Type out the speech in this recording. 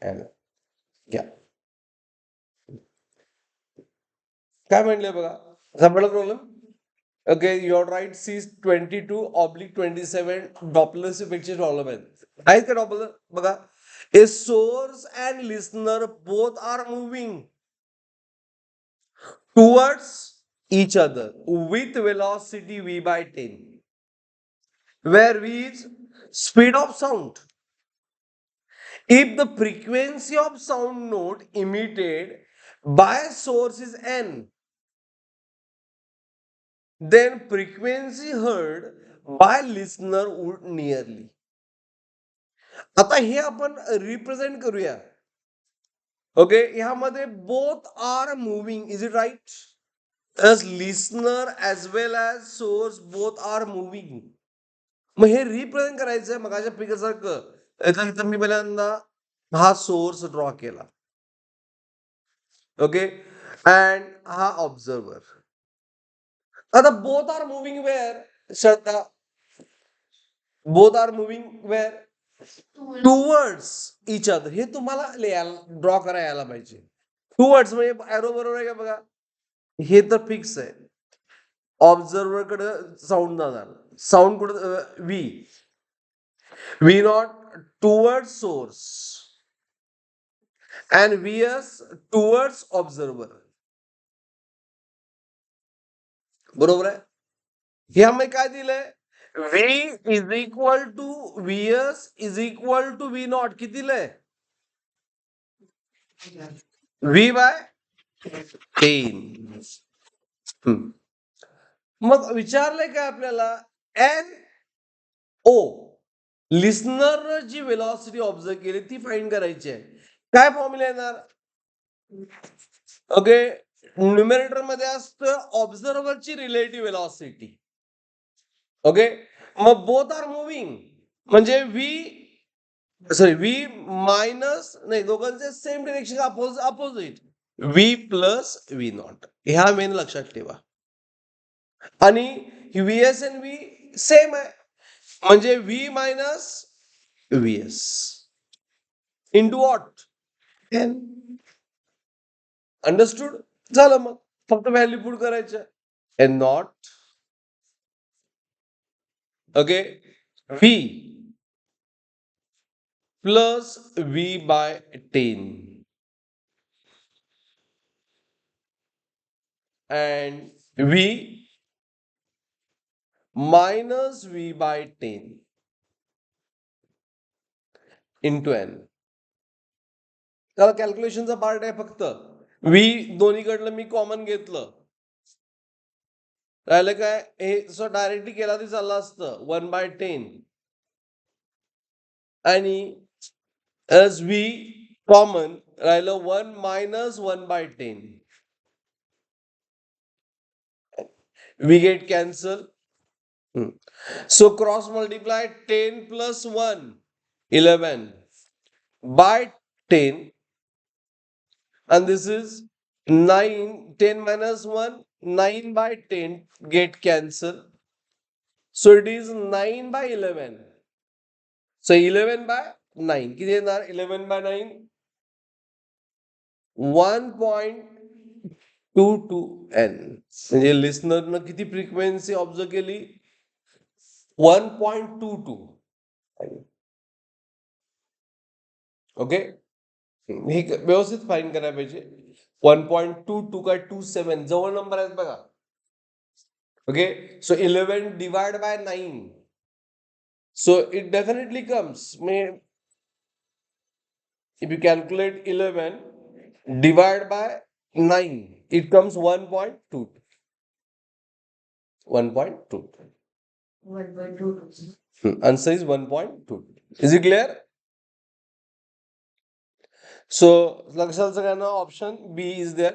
N. घ्या. काय म्हणले बघा, सापडला problem. Okay, you're right C22/27 Doppler इफेक्टचे प्रॉब्लेम आहेत का डॉपलर बघा. A source and listener both are moving towards each other with velocity v by 10, where v is speed of sound. If the frequency of sound note emitted by source is n, then frequency heard by listener would nearly. आता हे आपण represent करूया. Okay, ह्यामध्ये both are moving, is it right? as listener as well as source both are moving. मग हे represent करायचंय मगाच्या figure सारखं. इथं मी पहिल्यांदा हा सोर्स ड्रॉ केला. ओके, अँड हा ऑब्झर्वर. आता both are moving where, Shraddha, both are moving where towards each other. हे तुम्हाला ड्रॉ करायला यायला पाहिजे. टुवर्ड्स म्हणजे एरो बरोबर आहे का बघा. हे तर फिक्स आहे. ऑब्झर्वर कडे साऊंड जाणार, साऊंड कुठे v naught towards source and v s towards observer. बरोबर आहे. ह्यामध्ये काय दिलंय, v is equal to v s is equal to v naught. किती दिलंय, व्ही बाय 10. मग विचारलंय काय आपल्याला, एन ओ लिस्नर जी वेलॉसिटी ऑब्झर्व केली ती फाइंड करायची आहे. काय फॉर्म्युला येणार. ओके, न्यूमरेटर मध्ये असतं ऑब्झर्वरची रिलेटिव्ह वेलॉसिटी. ओके, मग बोथ आर मुव्हिंग म्हणजे व्ही मायनस, नाही दोघांचे same direction opposite, v plus v naught. ह्या मेन लक्षात ठेवा. आणि व्हीएस आणि व्ही सेम आहे म्हणजे v minus v s into what n. Understood झालं. मग फक्त व्हॅल्यू पुट करायचं. N naught, okay, v plus v by 10 and v minus v by 10 into n. त्याला कॅल्क्युलेशनचा पार्ट आहे फक्त. v दोन्हीकडलं मी कॉमन घेतलं, राहिलं काय, हे डायरेक्टली केला तरी चाललं असतं 1/10 आणि as v कॉमन राहिलं 1 minus 1/10. we get cancel. So cross multiply 10 plus 1 11 by 10, and this is 9. 10 minus 1 9 by 10 get cancel. So it is 9 by 11. So 11 by 9 किती येणार, 11 by 9 1.22 n. म्हणजे लिस्नरनं किती फ्रिक्वेन्सी ऑब्झर्व केली, 1.22. ओके, ही व्यवस्थित फाईन करायला पाहिजे. 1.22 काय 27 जवळ नंबर आहेत बघा. Okay, so 11 divide by 9, so it definitely comes, if you calculate 11 divide by 9, it comes 1.22. 1.22. Answer is 1.2. Is it clear? So लक्षात सगळ्यांना ऑप्शन बी इज देअर.